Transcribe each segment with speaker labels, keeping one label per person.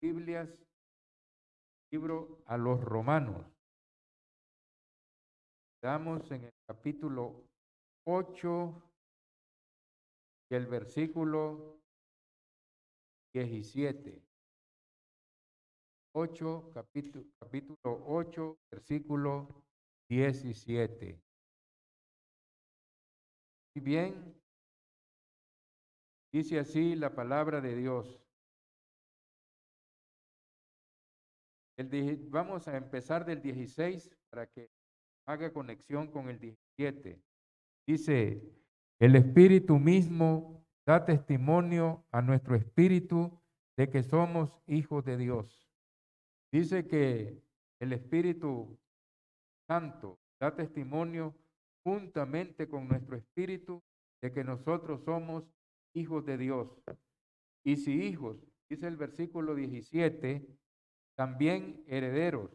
Speaker 1: Biblias, libro a los Romanos. Estamos en el capítulo 8 y el versículo 17. 8, capítulo 8, versículo 17. Y bien, dice así la palabra de Dios. Vamos a empezar del 16 para que haga conexión con el 17. Dice, el Espíritu mismo da testimonio a nuestro espíritu de que somos hijos de Dios. Dice que el Espíritu Santo da testimonio juntamente con nuestro espíritu de que nosotros somos hijos de Dios. Y si hijos, dice el versículo 17, también herederos,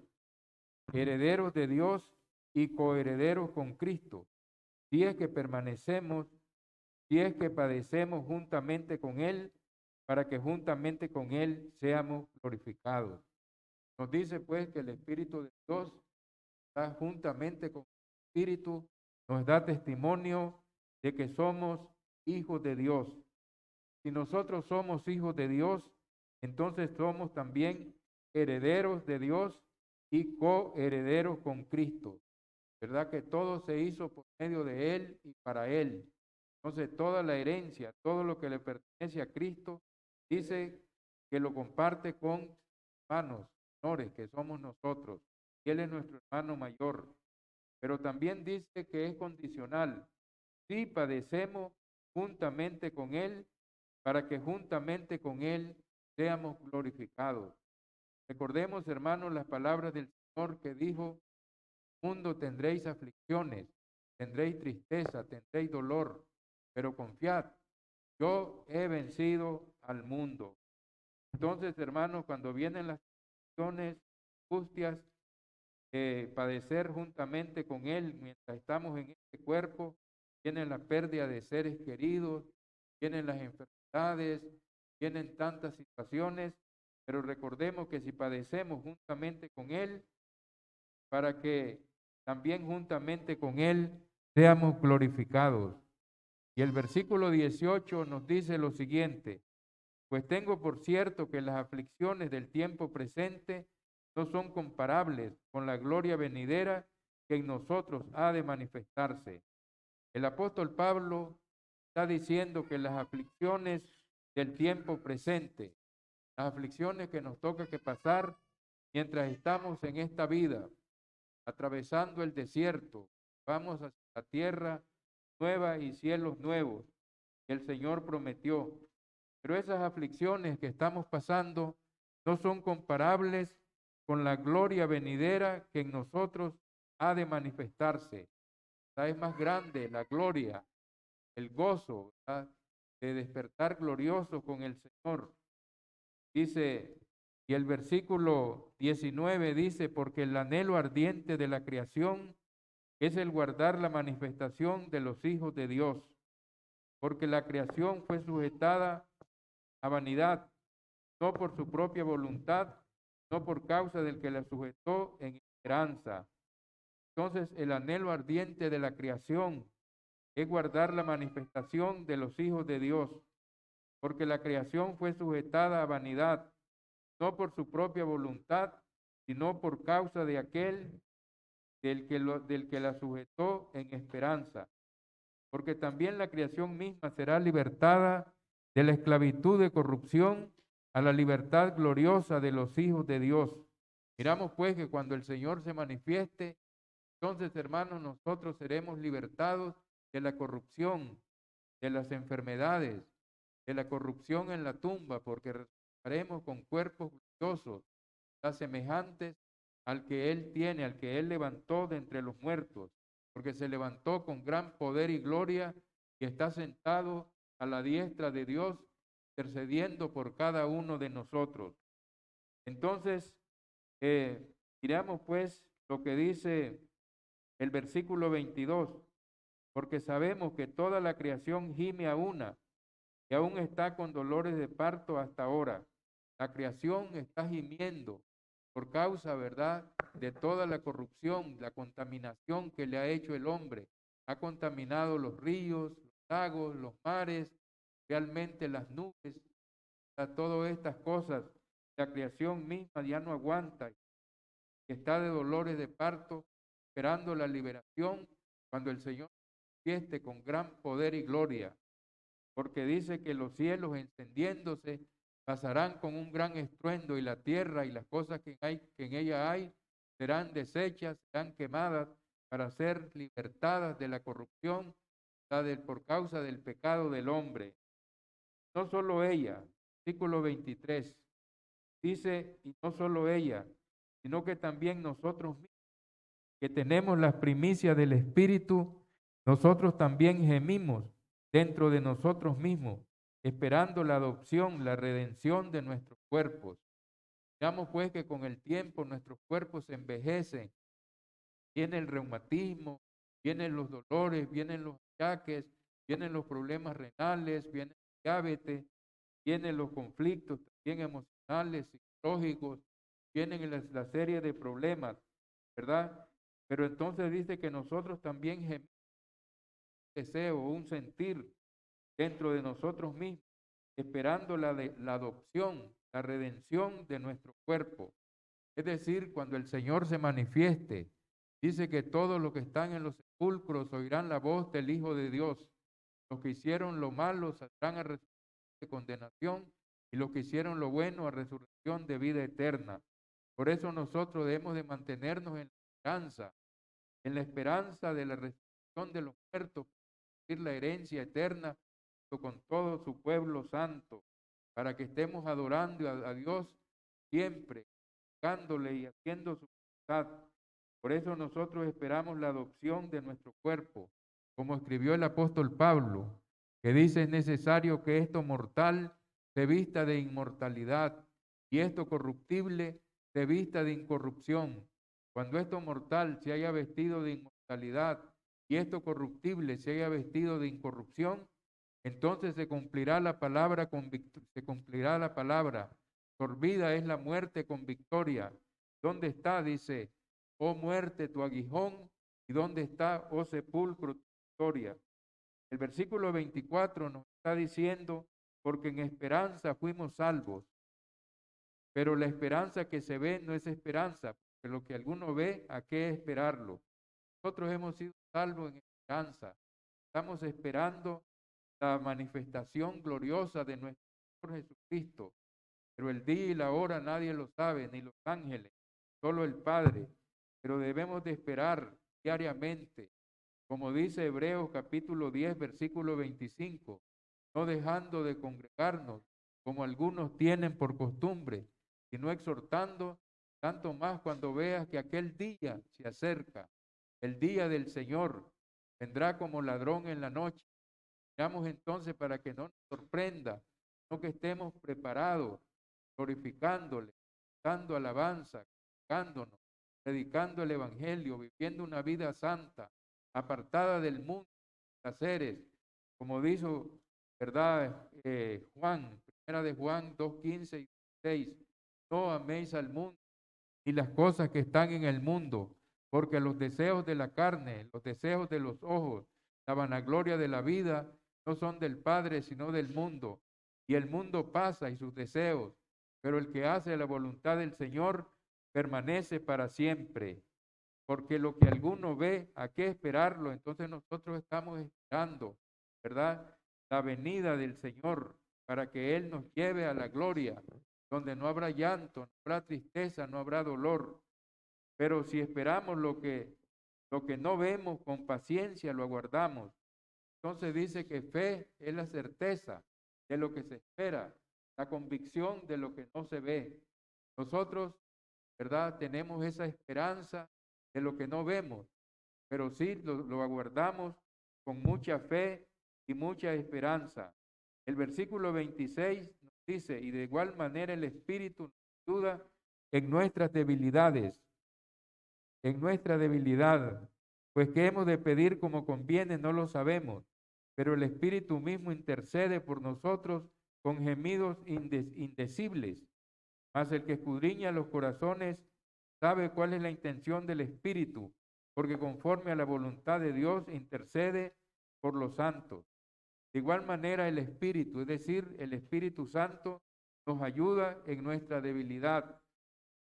Speaker 1: herederos de Dios y coherederos con Cristo, si es que permanecemos, si es que padecemos juntamente con Él, para que juntamente con Él seamos glorificados. Nos dice pues que el Espíritu de Dios está juntamente con el Espíritu, nos da testimonio de que somos hijos de Dios. Si nosotros somos hijos de Dios, entonces somos también herederos de Dios y coherederos con Cristo. ¿Verdad que todo se hizo por medio de Él y para Él? Entonces toda la herencia, todo lo que le pertenece a Cristo, dice que lo comparte con hermanos menores, que somos nosotros. Él es nuestro hermano mayor. Pero también dice que es condicional. Si padecemos juntamente con Él, para que juntamente con Él seamos glorificados. Recordemos, hermanos, las palabras del Señor que dijo, mundo tendréis aflicciones, tendréis tristeza, tendréis dolor, pero confiad, yo he vencido al mundo. Entonces, hermanos, cuando vienen las aflicciones, angustias, padecer juntamente con Él mientras estamos en este cuerpo, vienen la pérdida de seres queridos, vienen las enfermedades, vienen tantas situaciones, pero recordemos que si padecemos juntamente con Él, para que también juntamente con Él seamos glorificados. Y el versículo 18 nos dice lo siguiente, pues tengo por cierto que las aflicciones del tiempo presente no son comparables con la gloria venidera que en nosotros ha de manifestarse. El apóstol Pablo está diciendo que las aflicciones del tiempo presente, las aflicciones que nos toca que pasar mientras estamos en esta vida, atravesando el desierto, vamos hacia la tierra nueva y cielos nuevos que el Señor prometió. Pero esas aflicciones que estamos pasando no son comparables con la gloria venidera que en nosotros ha de manifestarse. Esta es más grande la gloria, el gozo, ¿verdad?, de despertar glorioso con el Señor. Dice, y el versículo 19 dice, porque el anhelo ardiente de la creación es el guardar la manifestación de los hijos de Dios, porque la creación fue sujetada a vanidad, no por su propia voluntad, no por causa del que la sujetó en esperanza. Entonces, el anhelo ardiente de la creación es guardar la manifestación de los hijos de Dios, porque la creación fue sujetada a vanidad, no por su propia voluntad, sino por causa de aquel del que la sujetó en esperanza. Porque también la creación misma será libertada de la esclavitud de corrupción a la libertad gloriosa de los hijos de Dios. Miramos pues que cuando el Señor se manifieste, entonces, hermanos, nosotros seremos libertados de la corrupción, de las enfermedades, de la corrupción en la tumba, porque resucitaremos con cuerpos gloriosos, semejantes al que Él tiene, al que Él levantó de entre los muertos, porque se levantó con gran poder y gloria y está sentado a la diestra de Dios, intercediendo por cada uno de nosotros. Entonces, miramos pues lo que dice el versículo 22, porque sabemos que toda la creación gime a una y aún está con dolores de parto hasta ahora. La creación está gimiendo por causa, ¿verdad?, de toda la corrupción, la contaminación que le ha hecho el hombre. Ha contaminado los ríos, los lagos, los mares, realmente las nubes, todas estas cosas. La creación misma ya no aguanta, está de dolores de parto, esperando la liberación cuando el Señor manifieste con gran poder y gloria, porque dice que los cielos encendiéndose pasarán con un gran estruendo y la tierra y las cosas que en ella hay serán deshechas, serán quemadas para ser libertadas de la corrupción por causa del pecado del hombre. No solo ella, versículo 23, dice, y no solo ella, sino que también nosotros mismos, que tenemos las primicias del Espíritu, nosotros también gemimos dentro de nosotros mismos, esperando la adopción, la redención de nuestros cuerpos. Veamos pues que con el tiempo nuestros cuerpos se envejecen, viene el reumatismo, vienen los dolores, vienen los achaques, vienen los problemas renales, viene el diabetes, vienen los conflictos también emocionales, psicológicos, vienen la serie de problemas, ¿verdad? Pero entonces dice que nosotros también gemimos un deseo, un sentir dentro de nosotros mismos, esperando la adopción, la redención de nuestro cuerpo. Es decir, cuando el Señor se manifieste, dice que todos los que están en los sepulcros oirán la voz del Hijo de Dios. Los que hicieron lo malo saldrán a resurrección de condenación y los que hicieron lo bueno a resurrección de vida eterna. Por eso nosotros debemos de mantenernos en la esperanza de la resurrección de los muertos, recibir la herencia eterna con todo su pueblo santo, para que estemos adorando a Dios siempre, buscándole y haciendo su voluntad. Por eso nosotros esperamos la adopción de nuestro cuerpo, como escribió el apóstol Pablo, que dice: es necesario que esto mortal se vista de inmortalidad y esto corruptible se vista de incorrupción. Cuando esto mortal se haya vestido de inmortalidad y esto corruptible se haya vestido de incorrupción, entonces se cumplirá la palabra se cumplirá la palabra. Sorbida es la muerte con victoria. ¿Dónde está? Dice: oh muerte, tu aguijón, y dónde está, oh sepulcro, tu victoria. El versículo 24 nos está diciendo: porque en esperanza fuimos salvos. Pero la esperanza que se ve no es esperanza, porque lo que alguno ve, ¿a qué esperarlo? Nosotros hemos sido salvos en esperanza. Estamos esperando la manifestación gloriosa de nuestro Señor Jesucristo. Pero el día y la hora nadie lo sabe, ni los ángeles, solo el Padre. Pero debemos de esperar diariamente, como dice Hebreos capítulo 10, versículo 25, no dejando de congregarnos, como algunos tienen por costumbre, sino exhortando, tanto más cuando veas que aquel día se acerca, el día del Señor, vendrá como ladrón en la noche. Veamos entonces para que no nos sorprenda, no que estemos preparados, glorificándole, dando alabanza, cantándonos, predicando el Evangelio, viviendo una vida santa, apartada del mundo, placeres, como dijo, ¿verdad? Juan, primera de Juan 2:15 y 16, no améis al mundo y las cosas que están en el mundo, porque los deseos de la carne, los deseos de los ojos, la vanagloria de la vida, no son del Padre, sino del mundo. Y el mundo pasa y sus deseos, pero el que hace la voluntad del Señor permanece para siempre. Porque lo que alguno ve, ¿a qué esperarlo? Entonces nosotros estamos esperando, ¿verdad? La venida del Señor para que Él nos lleve a la gloria, donde no habrá llanto, no habrá tristeza, no habrá dolor. Pero si esperamos lo que no vemos, con paciencia lo aguardamos. Entonces dice que fe es la certeza de lo que se espera, la convicción de lo que no se ve. Nosotros, ¿verdad? Tenemos esa esperanza de lo que no vemos, pero sí lo aguardamos con mucha fe y mucha esperanza. El versículo 26 nos dice: y de igual manera el Espíritu nos ayuda en nuestras debilidades, pues que hemos de pedir como conviene no lo sabemos, pero el Espíritu mismo intercede por nosotros con gemidos indecibles. Mas el que escudriña los corazones sabe cuál es la intención del Espíritu, porque conforme a la voluntad de Dios intercede por los santos. De igual manera el Espíritu, es decir, el Espíritu Santo, nos ayuda en nuestra debilidad,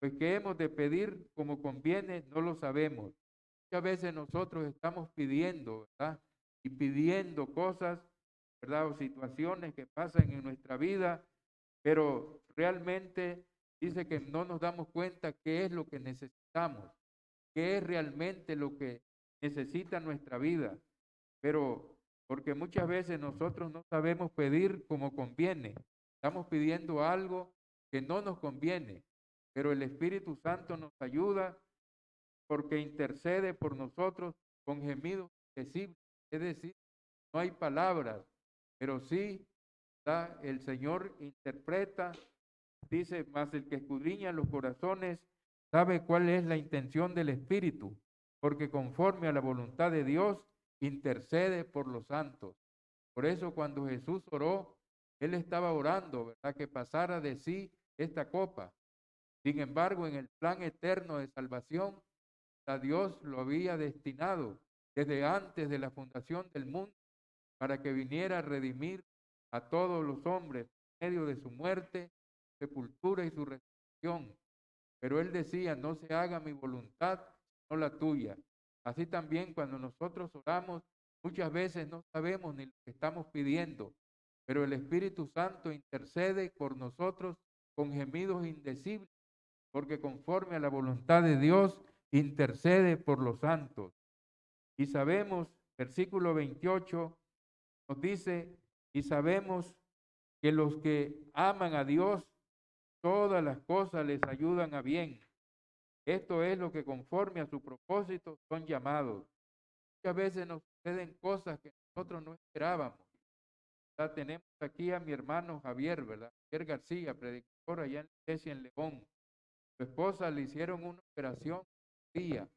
Speaker 1: pues que hemos de pedir como conviene, no lo sabemos. Muchas veces nosotros estamos pidiendo, ¿verdad? Y pidiendo cosas, ¿verdad? O situaciones que pasan en nuestra vida, pero realmente dice que no nos damos cuenta qué es lo que necesitamos, qué es realmente lo que necesita nuestra vida. Pero porque muchas veces nosotros no sabemos pedir como conviene. Estamos pidiendo algo que no nos conviene, pero el Espíritu Santo nos ayuda porque intercede por nosotros con gemidos indecibles. Es decir, no hay palabras, pero sí el Señor interpreta, dice, mas el que escudriña los corazones sabe cuál es la intención del Espíritu, porque conforme a la voluntad de Dios intercede por los santos. Por eso cuando Jesús oró, Él estaba orando, ¿verdad? Que pasara de sí esta copa. Sin embargo, en el plan eterno de salvación, a Dios lo había destinado desde antes de la fundación del mundo para que viniera a redimir a todos los hombres en medio de su muerte, sepultura y su resurrección. Pero él decía, no se haga mi voluntad, no la tuya. Así también cuando nosotros oramos, muchas veces no sabemos ni lo que estamos pidiendo, pero el Espíritu Santo intercede por nosotros con gemidos indecibles, porque conforme a la voluntad de Dios, intercede por los santos. Y sabemos, versículo 28 nos dice, y sabemos que los que aman a Dios, todas las cosas les ayudan a bien. Esto es lo que conforme a su propósito son llamados. Muchas veces nos suceden cosas que nosotros no esperábamos. Ya tenemos aquí a mi hermano Javier, ¿verdad? Javier García, predicador allá en la iglesia en León. Su esposa le hicieron una operación día,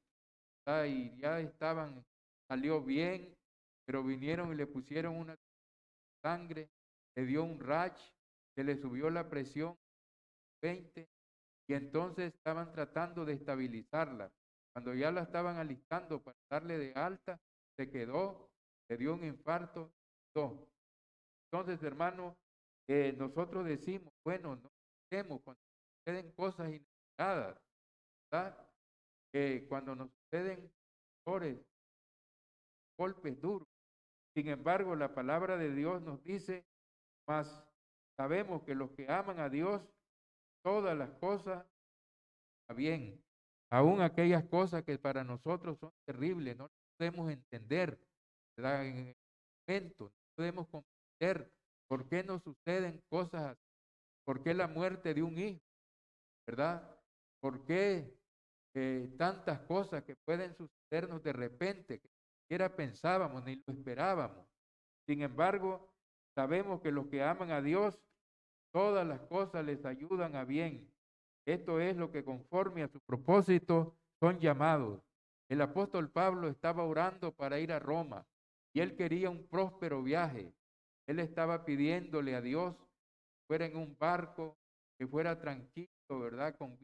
Speaker 1: y ya salió bien, pero vinieron y le pusieron una sangre, le dio un rash, se le subió la presión 20 y entonces estaban tratando de estabilizarla. Cuando ya la estaban alistando para darle de alta, se quedó, le dio un infarto, no. Entonces, hermano, nosotros decimos, bueno, no hacemos cuando suceden cosas inesperadas, ¿verdad? Cuando nos suceden dolores, golpes duros. Sin embargo, la palabra de Dios nos dice, mas sabemos que los que aman a Dios, todas las cosas están bien, aún aquellas cosas que para nosotros son terribles, no podemos entender, ¿verdad? En el momento, no podemos comprender por qué nos suceden cosas así, por qué la muerte de un hijo, ¿verdad? ¿Por qué tantas cosas que pueden sucedernos de repente, que ni siquiera pensábamos ni lo esperábamos? Sin embargo, sabemos que los que aman a Dios, todas las cosas les ayudan a bien. Esto es lo que conforme a su propósito son llamados. El apóstol Pablo estaba orando para ir a Roma y él quería un próspero viaje. Él estaba pidiéndole a Dios que fuera en un barco, que fuera tranquilo, ¿verdad? Con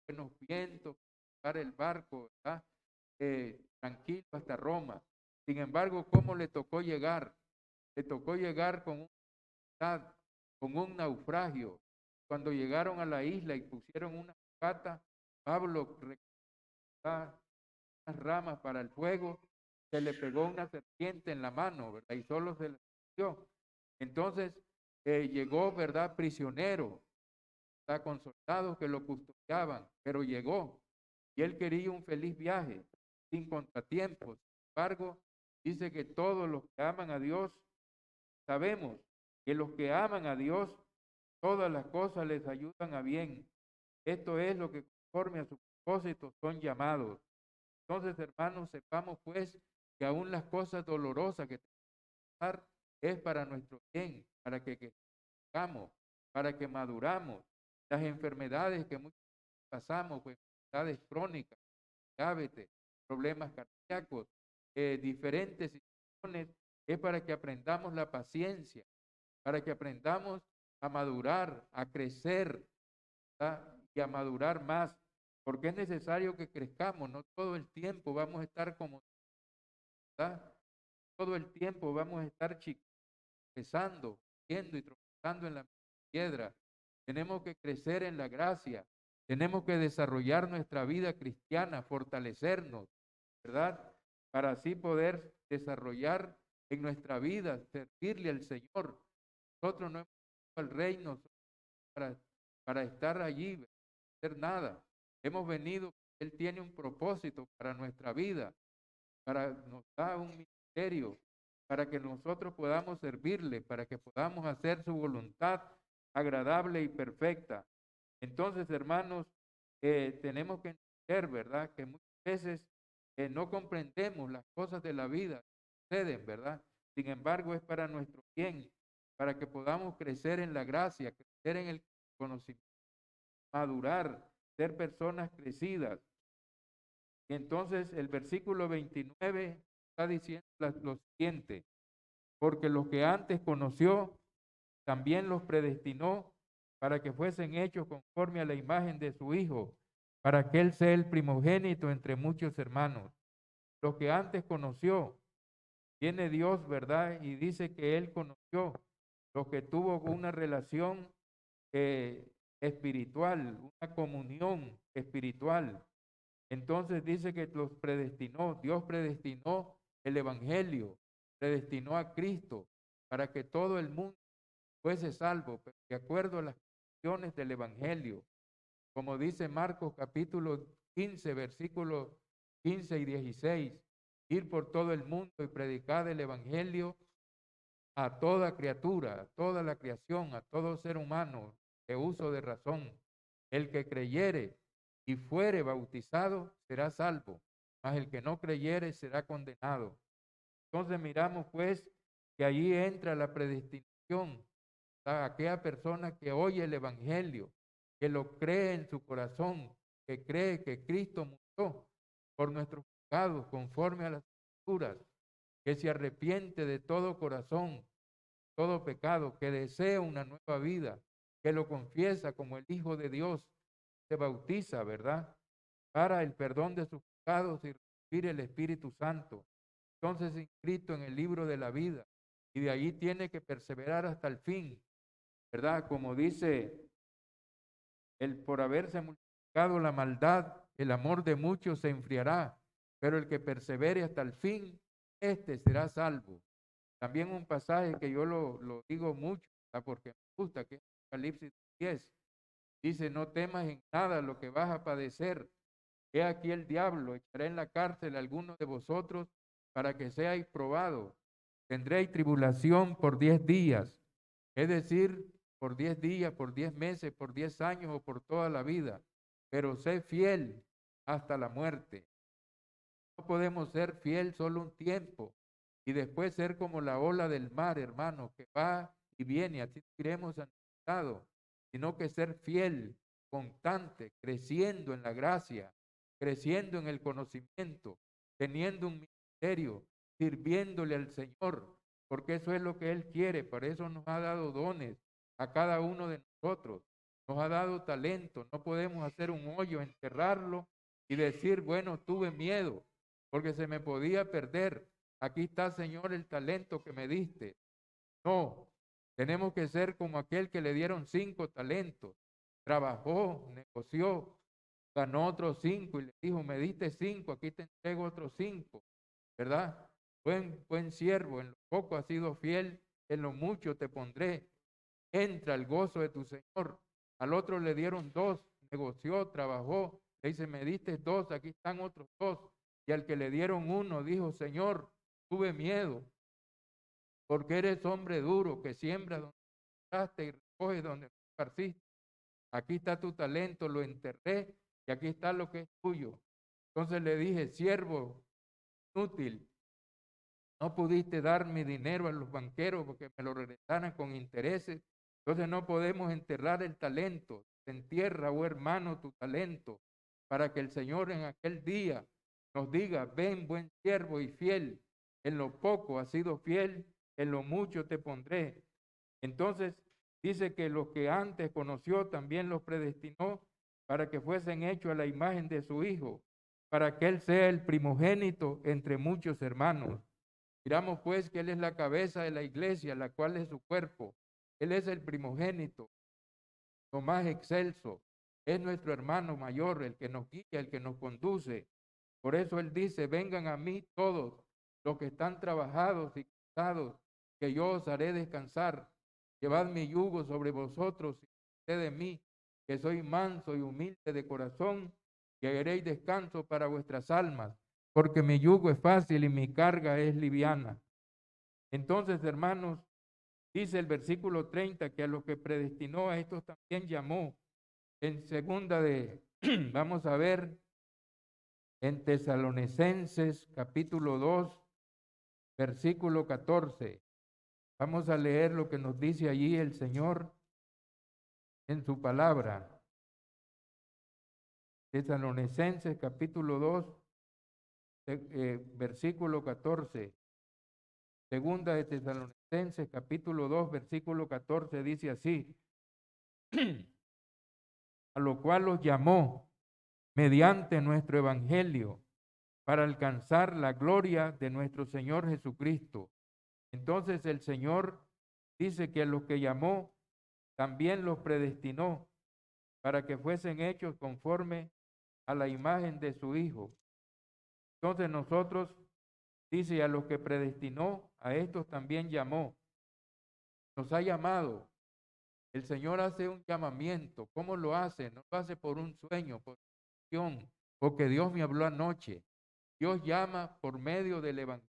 Speaker 1: buenos vientos, para el barco, ¿verdad? Tranquilo hasta Roma. Sin embargo, ¿cómo le tocó llegar? Le tocó llegar con un naufragio. Cuando llegaron a la isla y pusieron una pata, Pablo recortaba unas ramas para el fuego, se le pegó una serpiente en la mano, ¿verdad? Y solo se le dio. Entonces llegó, ¿verdad? Prisionero, ¿verdad? Con soldados que lo custodiaban, pero llegó y él quería un feliz viaje, sin contratiempos. Sin embargo, dice que todos los que aman a Dios, sabemos que los que aman a Dios, todas las cosas les ayudan a bien. Esto es lo que conforme a su propósito son llamados. Entonces, hermanos, sepamos pues que aún las cosas dolorosas que tenemos que pasar es para nuestro bien, para que crezcamos, para que maduramos. Las enfermedades que muchas veces pasamos, pues enfermedades crónicas, diabetes, problemas cardíacos, diferentes situaciones, es para que aprendamos la paciencia, para que aprendamos a madurar, a crecer, ¿verdad? Y a madurar más, porque es necesario que crezcamos, no todo el tiempo vamos a estar como, ¿verdad? Todo el tiempo vamos a estar tropezando, yendo y tropezando en la piedra. Tenemos que crecer en la gracia, tenemos que desarrollar nuestra vida cristiana, fortalecernos, ¿verdad? Para así poder desarrollar en nuestra vida, servirle al Señor. Nosotros no hemos venido al reino para, para estar allí, no hacer nada. Hemos venido, Él tiene un propósito para nuestra vida, para nos da un ministerio, para que nosotros podamos servirle, para que podamos hacer su voluntad agradable y perfecta. Entonces, hermanos, tenemos que entender, ¿verdad? Que muchas veces no comprendemos las cosas de la vida, suceden, ¿verdad? Sin embargo, es para nuestro bien, para que podamos crecer en la gracia, crecer en el conocimiento, madurar, ser personas crecidas. Y entonces el versículo 29 está diciendo lo siguiente: porque los que antes conoció, también los predestinó para que fuesen hechos conforme a la imagen de su Hijo, para que Él sea el primogénito entre muchos hermanos. Los que antes conoció, viene Dios, ¿verdad? Y dice que Él conoció, los que tuvo una relación espiritual, una comunión espiritual. Entonces dice que los predestinó, Dios predestinó el Evangelio, predestinó a Cristo para que todo el mundo fuese salvo, pero de acuerdo a las condiciones del Evangelio, como dice Marcos capítulo 15, versículos 15 y 16, ir por todo el mundo y predicar el Evangelio a toda criatura, a toda la creación, a todo ser humano de uso de razón. El que creyere y fuere bautizado será salvo, mas el que no creyere será condenado. Entonces miramos pues que allí entra la predestinación a aquella persona que oye el Evangelio, que lo cree en su corazón, que cree que Cristo murió por nuestros pecados conforme a las Escrituras, que se arrepiente de todo corazón, todo pecado, que desea una nueva vida, que lo confiesa como el Hijo de Dios, se bautiza, ¿verdad? Para el perdón de sus pecados y recibir el Espíritu Santo. Entonces inscrito en el libro de la vida y de allí tiene que perseverar hasta el fin, ¿verdad? Como dice el por haberse multiplicado la maldad, el amor de muchos se enfriará, pero el que persevere hasta el fin, este será salvo. También un pasaje que yo lo digo mucho, ¿verdad? Porque me gusta, que es Apocalipsis 10. Dice, no temas en nada lo que vas a padecer. He aquí el diablo echará en la cárcel a algunos de vosotros para que seáis probados. Tendréis tribulación por 10 días, es decir, por 10 días, por 10 meses, por 10 años o por toda la vida. Pero sé fiel hasta la muerte. No podemos ser fiel solo un tiempo y después ser como la ola del mar, hermano, que va y viene, así iremos aniquilados, sino que ser fiel, constante, creciendo en la gracia, creciendo en el conocimiento, teniendo un ministerio, sirviéndole al Señor, porque eso es lo que Él quiere, por eso nos ha dado dones a cada uno de nosotros, nos ha dado talento, no podemos hacer un hoyo, enterrarlo y decir, bueno, tuve miedo porque se me podía perder. Aquí está, Señor, el talento que me diste. No, tenemos que ser como aquel que le dieron 5 talentos. Trabajó, negoció, ganó otros 5 y le dijo, me diste 5, aquí te entrego otros 5, ¿verdad? Buen siervo, en lo poco has sido fiel, en lo mucho te pondré. Entra el gozo de tu Señor. Al otro le dieron 2, negoció, trabajó, le dice, me diste 2, aquí están otros 2. Y al que le dieron 1, dijo, Señor, tuve miedo, porque eres hombre duro, que siembra donde sembraste y recoge donde esparciste. Aquí está tu talento, lo enterré, y aquí está lo que es tuyo. Entonces le dije, siervo inútil, no pudiste dar mi dinero a los banqueros porque me lo regresaran con intereses. Entonces no podemos enterrar el talento. Entierra, oh hermano, tu talento, para que el Señor en aquel día nos diga, ven buen siervo y fiel, en lo poco has sido fiel, en lo mucho te pondré. Entonces Dice que los que antes conoció también los predestinó para que fuesen hechos a la imagen de su Hijo, para que Él sea el primogénito entre muchos hermanos. Miramos pues que Él es la cabeza de la iglesia, la cual es su cuerpo. Él es el primogénito, lo más excelso. Es nuestro hermano mayor, el que nos guía, el que nos conduce. Por eso Él dice, vengan a mí todos los que están trabajados y cansados, que yo os haré descansar. Llevad mi yugo sobre vosotros y aprended de mí, que soy manso y humilde de corazón, y haréis descanso para vuestras almas, porque mi yugo es fácil y mi carga es liviana. Entonces, hermanos, dice el versículo 30 que a los que predestinó a estos también llamó. En segunda de, vamos a ver, en Tesalonicenses capítulo 2, versículo 14. Vamos a leer lo que nos dice allí el Señor en su palabra. Tesalonicenses capítulo 2, versículo 14. Segunda de Tesalonicenses capítulo 2, versículo 14 dice así: a lo cual los llamó mediante nuestro evangelio para alcanzar la gloria de nuestro Señor Jesucristo. Entonces el Señor dice que a los que llamó también los predestinó para que fuesen hechos conforme a la imagen de su Hijo. Entonces nosotros, dice, a los que predestinó, a estos también llamó. Nos ha llamado. El Señor hace un llamamiento. ¿Cómo lo hace? No lo hace por un sueño, por una visión, porque Dios me habló anoche. Dios llama por medio del Evangelio.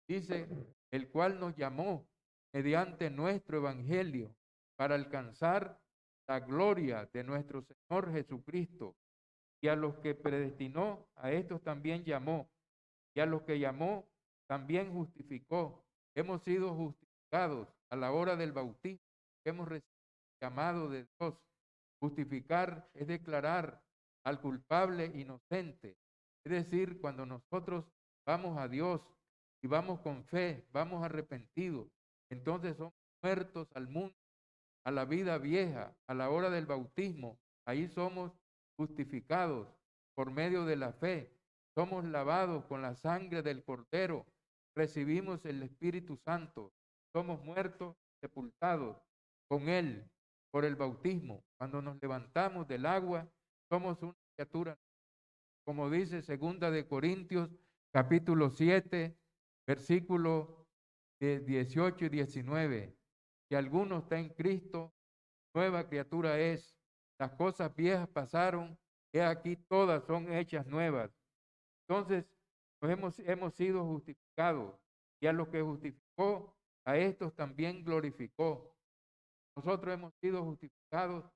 Speaker 1: Dice, el cual nos llamó mediante nuestro Evangelio para alcanzar la gloria de nuestro Señor Jesucristo. Y a los que predestinó, a estos también llamó. Y a los que llamó, también justificó. Hemos sido justificados a la hora del bautismo. Hemos recibido el llamado de Dios. Justificar es declarar al culpable inocente. Es decir, cuando nosotros vamos a Dios y vamos con fe, vamos arrepentidos, entonces somos muertos al mundo, a la vida vieja, a la hora del bautismo. Ahí somos justificados por medio de la fe. Somos lavados con la sangre del Cordero. Recibimos el Espíritu Santo. Somos muertos, sepultados con Él por el bautismo. Cuando nos levantamos del agua, somos una criatura. Como dice segunda de Corintios, capítulo 7, versículo 18 y 19. Si alguno está en Cristo, nueva criatura es. Las cosas viejas pasaron, he aquí todas son hechas nuevas. Entonces, hemos sido justificados, y a los que justificó, a estos también glorificó. Nosotros hemos sido justificados,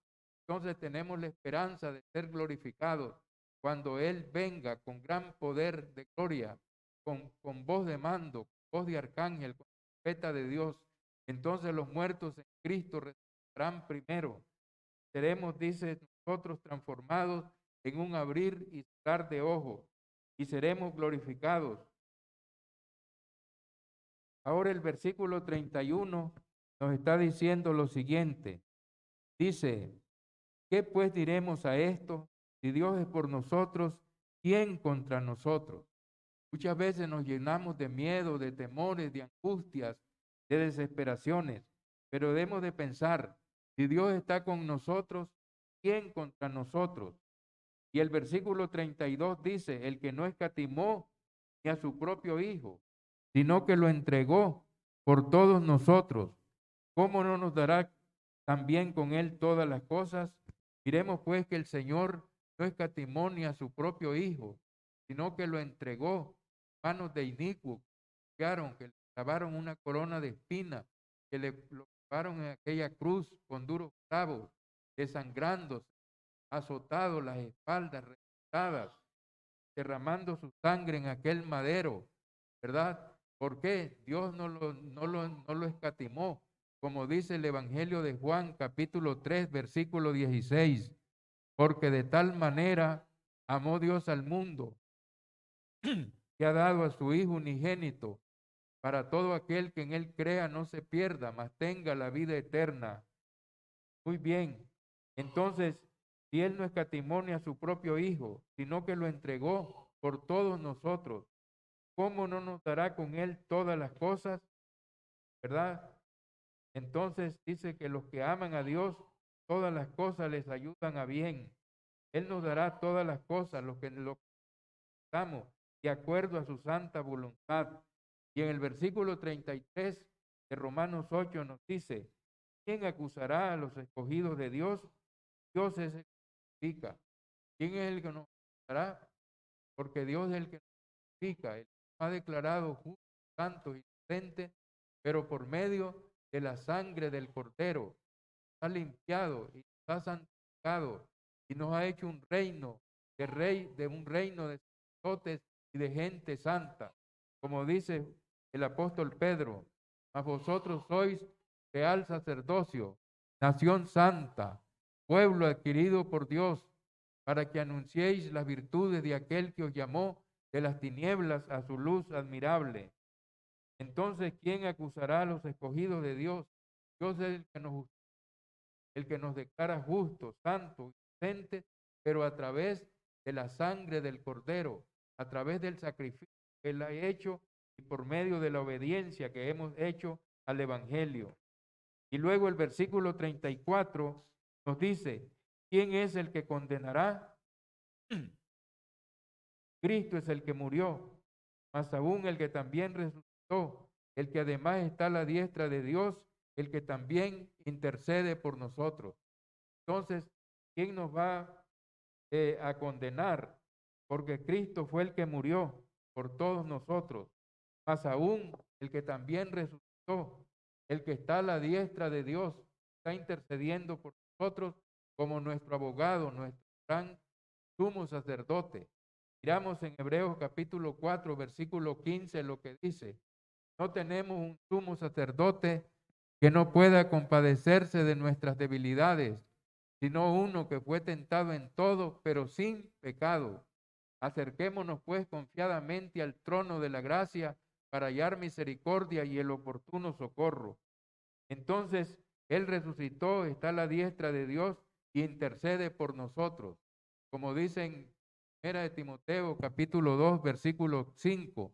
Speaker 1: entonces tenemos la esperanza de ser glorificados cuando Él venga con gran poder de gloria, con voz de mando, voz de arcángel, con trompeta de Dios. Entonces los muertos en Cristo resucitarán primero. Seremos, dice, nosotros transformados en un abrir y cerrar de ojos, y seremos glorificados. Ahora el versículo 31 nos está diciendo lo siguiente. Dice, ¿qué pues diremos a esto? Si Dios es por nosotros, ¿quién contra nosotros? Muchas veces nos llenamos de miedo, de temores, de angustias, de desesperaciones, pero debemos de pensar, si Dios está con nosotros, ¿quién contra nosotros? Y el versículo 32 dice, el que no escatimó ni a su propio Hijo, sino que lo entregó por todos nosotros, ¿cómo no nos dará también con Él todas las cosas? Miremos pues que el Señor no escatimó ni a su propio Hijo, sino que lo entregó a manos de inicuos, que le clavaron una corona de espinas, que le lo clavaron en aquella cruz con duros clavos, desangrándose, azotado las espaldas, reventadas, derramando su sangre en aquel madero, ¿verdad? ¿Por qué? Dios no lo escatimó, como dice el Evangelio de Juan, capítulo 3, versículo 16, porque de tal manera amó Dios al mundo, que ha dado a su Hijo unigénito, para todo aquel que en Él crea no se pierda, mas tenga la vida eterna. Muy bien. Entonces, si Él no escatimonia a su propio Hijo, sino que lo entregó por todos nosotros, ¿cómo no nos dará con Él todas las cosas? ¿Verdad? Entonces dice que los que aman a Dios, todas las cosas les ayudan a bien. Él nos dará todas las cosas, lo que estamos de acuerdo a su santa voluntad. Y en el versículo 33 de Romanos 8 nos dice, ¿quién acusará a los escogidos de Dios? Dios es el que justifica. ¿Quién es el que nos acusará? Porque Dios es el que nos justifica. Él nos ha declarado justos, santos, inocentes, pero por medio de la sangre del Cordero nos ha limpiado y nos ha santificado y nos ha hecho un reino de un reino de sacerdotes y de gente santa. Como dice el apóstol Pedro, mas vosotros sois real sacerdocio, nación santa, pueblo adquirido por Dios, para que anunciéis las virtudes de aquel que os llamó de las tinieblas a su luz admirable. Entonces, ¿quién acusará a los escogidos de Dios? Dios es el que nos declara justos, santos, inocentes, pero a través de la sangre del Cordero, a través del sacrificio que Él ha hecho y por medio de la obediencia que hemos hecho al Evangelio. Y luego el versículo 34 nos dice, ¿quién es el que condenará? Cristo es el que murió, más aún el que también resucitó, el que además está a la diestra de Dios, el que también intercede por nosotros. Entonces, ¿quién nos va a condenar? Porque Cristo fue el que murió por todos nosotros, más aún el que también resucitó, el que está a la diestra de Dios, está intercediendo por nosotros como nuestro abogado, nuestro gran sumo sacerdote. Miramos en Hebreos capítulo 4, versículo 15 lo que dice, no tenemos un sumo sacerdote que no pueda compadecerse de nuestras debilidades, sino uno que fue tentado en todo, pero sin pecado. Acerquémonos pues confiadamente al trono de la gracia para hallar misericordia y el oportuno socorro. Entonces, Él resucitó, está a la diestra de Dios y intercede por nosotros. Como dicen en 1 de Timoteo capítulo 2, versículo 5,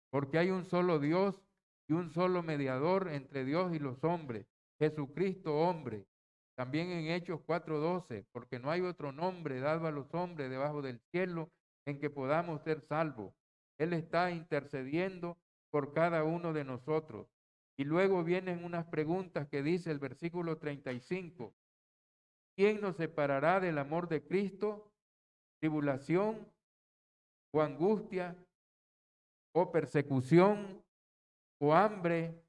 Speaker 1: porque hay un solo Dios y un solo mediador entre Dios y los hombres, Jesucristo hombre. También en Hechos 4:12, porque no hay otro nombre dado a los hombres debajo del cielo en que podamos ser salvos. Él está intercediendo por cada uno de nosotros. Y luego vienen unas preguntas que dice el versículo 35. ¿Quién nos separará del amor de Cristo? ¿Tribulación o angustia o persecución o hambre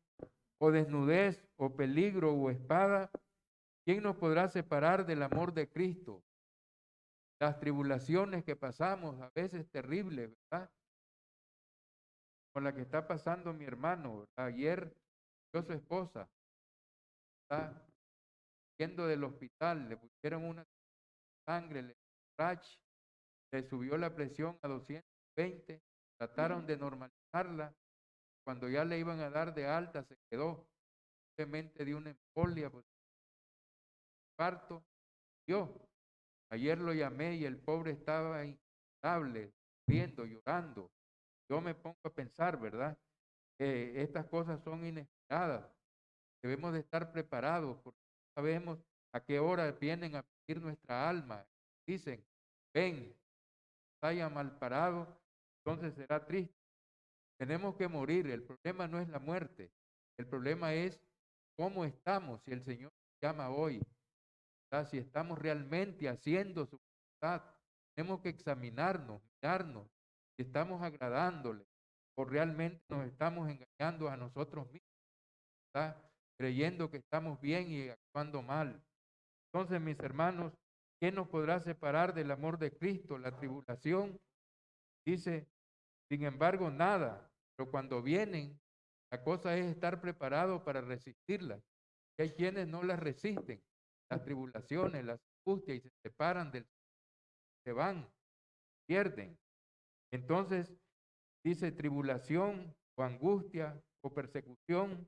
Speaker 1: o desnudez o peligro o espada? ¿Quién nos podrá separar del amor de Cristo? Las tribulaciones que pasamos, a veces terribles, ¿verdad? Con la que está pasando mi hermano, ¿verdad? Ayer yo su esposa, está yendo del hospital, le pusieron una sangre, le subió la presión a 220, trataron de normalizarla, cuando ya le iban a dar de alta se quedó, simplemente dio una embolia, pues, parto, dio. Ayer lo llamé y el pobre estaba inestable, viendo, llorando. Yo me pongo a pensar, ¿verdad? Estas cosas son inesperadas. Debemos de estar preparados porque sabemos a qué hora vienen a pedir nuestra alma. Dicen, ven, haya mal parado, entonces será triste. Tenemos que morir. El problema no es la muerte. El problema es cómo estamos si el Señor nos llama hoy. ¿Verdad? Si estamos realmente haciendo su voluntad. Tenemos que examinarnos, mirarnos, si estamos agradándole o realmente nos estamos engañando a nosotros mismos, ¿verdad? Creyendo que estamos bien y actuando mal. Entonces, mis hermanos, ¿qué nos podrá separar del amor de Cristo? La tribulación. Dice, sin embargo, nada. Pero cuando vienen, la cosa es estar preparado para resistirlas. Y hay quienes no las resisten, las tribulaciones, las angustias, y se separan se van, pierden. Entonces, dice tribulación o angustia o persecución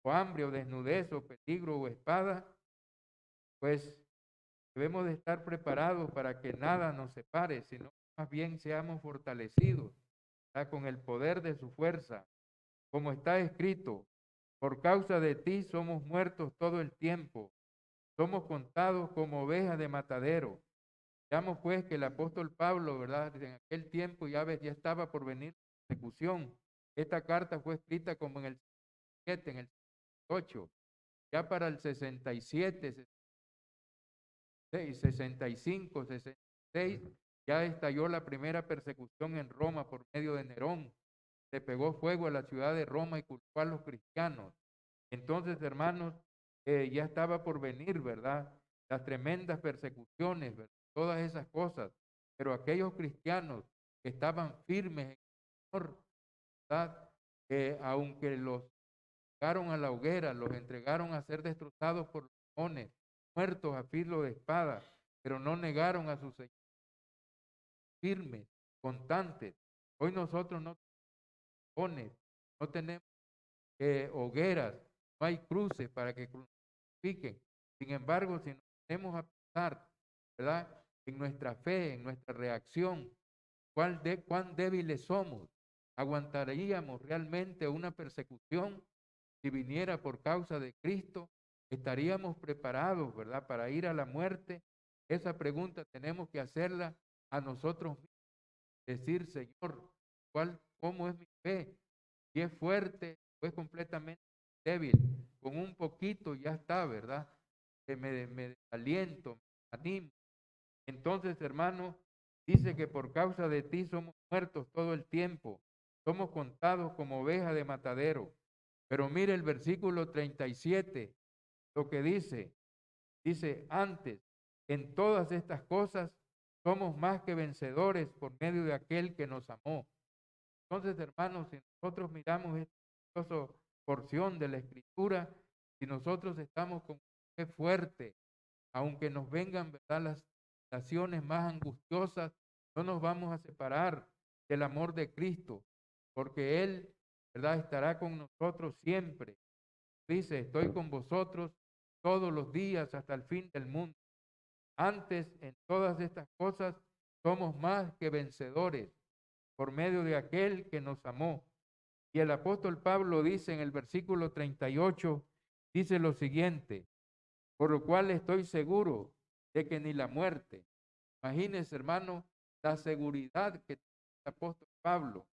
Speaker 1: o hambre o desnudez o peligro o espada. pues debemos de estar preparados para que nada nos separe, sino más bien seamos fortalecidos, ¿verdad?, con el poder de su fuerza, como está escrito: por causa de ti somos muertos todo el tiempo, somos contados como ovejas de matadero. Veamos pues que el apóstol Pablo, ¿verdad?, en aquel tiempo ya estaba por venir la persecución. Esta carta fue escrita como en el 7, en el 8. Ya para el 67, 65, 66, ya estalló la primera persecución en Roma por medio de Nerón. Se pegó fuego a la ciudad de Roma y culpó a los cristianos. Entonces, hermanos, ya estaba por venir, ¿verdad?, las tremendas persecuciones, ¿verdad?, todas esas cosas. Pero aquellos cristianos que estaban firmes en el Señor, ¿verdad?, aunque los entregaron a la hoguera, los entregaron a ser destrozados por los leones, muertos a filo de espada, pero no negaron a su Señor, firmes, constantes. Hoy nosotros no tenemos leones, no tenemos hogueras, no hay cruces para que crucifiquen. Sin embargo, si nos ponemos a pensar, ¿verdad?, en nuestra fe, en nuestra reacción, cuán débiles somos, ¿aguantaríamos realmente una persecución si viniera por causa de Cristo? ¿Estaríamos preparados, verdad, para ir a la muerte? Esa pregunta tenemos que hacerla a nosotros mismos. Decir: Señor, ¿cómo es mi fe? Si es fuerte o es completamente débil. Con un poquito ya está, ¿verdad? Que me aliento, me animo. Entonces, hermano, dice que por causa de ti somos muertos todo el tiempo. Somos contados como ovejas de matadero. Pero mire el versículo 37, lo que dice. Dice: antes, en todas estas cosas, somos más que vencedores por medio de aquel que nos amó. Entonces, hermanos, si nosotros miramos esta porción de la Escritura, si nosotros estamos con fe fuerte, aunque nos vengan, ¿verdad?, las situaciones más angustiosas, no nos vamos a separar del amor de Cristo, porque Él, ¿verdad?, estará con nosotros siempre. Dice: estoy con vosotros todos los días hasta el fin del mundo. Antes, en todas estas cosas, somos más que vencedores por medio de aquel que nos amó. Y el apóstol Pablo dice en el versículo 38, dice lo siguiente: por lo cual estoy seguro de que ni la muerte. Imagínense, hermano, la seguridad que tiene el apóstol Pablo.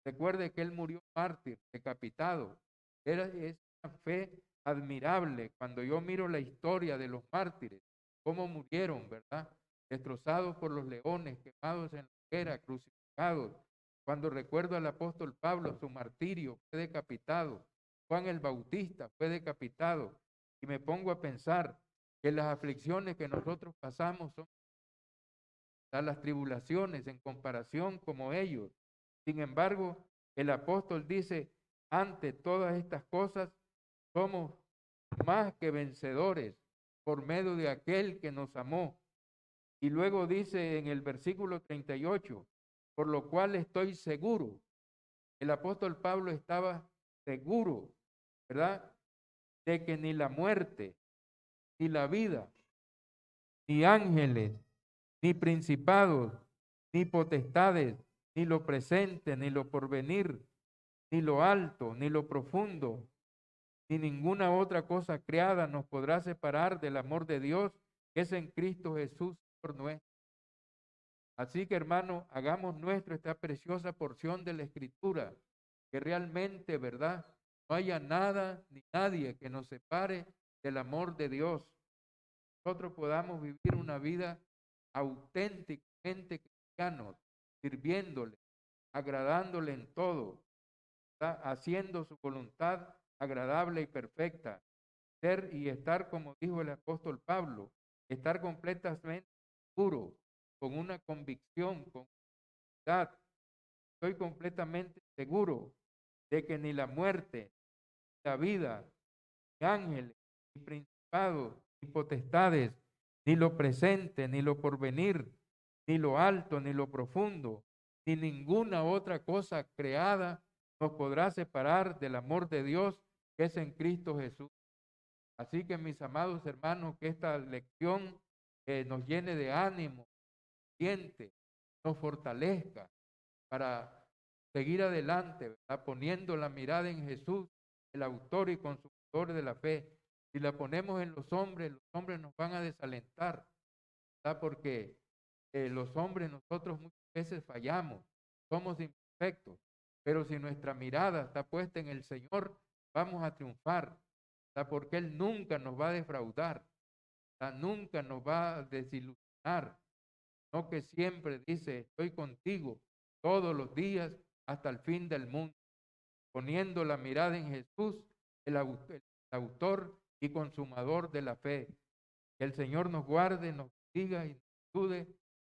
Speaker 1: Recuerde que él murió mártir, decapitado. Es una fe admirable. Cuando yo miro la historia de los mártires, cómo murieron, ¿verdad? Destrozados por los leones, quemados en la hoguera, crucificados. Cuando recuerdo al apóstol Pablo, su martirio, fue decapitado. Juan el Bautista fue decapitado. Y me pongo a pensar que las aflicciones que nosotros pasamos son las tribulaciones en comparación como ellos. Sin embargo, el apóstol dice: ante todas estas cosas somos más que vencedores por medio de aquel que nos amó. Y luego dice en el versículo 38, por lo cual estoy seguro. El apóstol Pablo estaba seguro, ¿verdad?, de que ni la muerte, ni la vida, ni ángeles, ni principados, ni potestades, ni lo presente, ni lo porvenir, ni lo alto, ni lo profundo, ni ninguna otra cosa creada nos podrá separar del amor de Dios que es en Cristo Jesús, Señor nuestro. Así que, hermano, hagamos nuestra esta preciosa porción de la Escritura, que realmente, ¿verdad?, no haya nada ni nadie que nos separe del amor de Dios. Nosotros podamos vivir una vida auténticamente cristianos, sirviéndole, agradándole en todo, ¿verdad?, haciendo su voluntad agradable y perfecta. Ser y estar, como dijo el apóstol Pablo, estar completamente seguro, con una convicción, con verdad. Estoy completamente seguro de que ni la muerte, ni la vida, ni ángeles, ni principados, ni potestades, ni lo presente, ni lo porvenir, ni lo alto, ni lo profundo, ni ninguna otra cosa creada nos podrá separar del amor de Dios que es en Cristo Jesús. Así que mis amados hermanos, que esta lección nos llene de ánimo, nos fortalezca para seguir adelante, ¿verdad? Poniendo la mirada en Jesús, el autor y consumador de la fe. Si la ponemos en los hombres nos van a desalentar, ¿verdad? Porque los hombres nosotros muchas veces fallamos, somos imperfectos, pero si nuestra mirada está puesta en el Señor, vamos a triunfar, ¿verdad? Porque Él nunca nos va a defraudar, ¿verdad? Nunca nos va a desilusionar, no, que siempre dice, estoy contigo todos los días hasta el fin del mundo, poniendo la mirada en Jesús, el autor y consumador de la fe. Que el Señor nos guarde, nos diga y nos ayude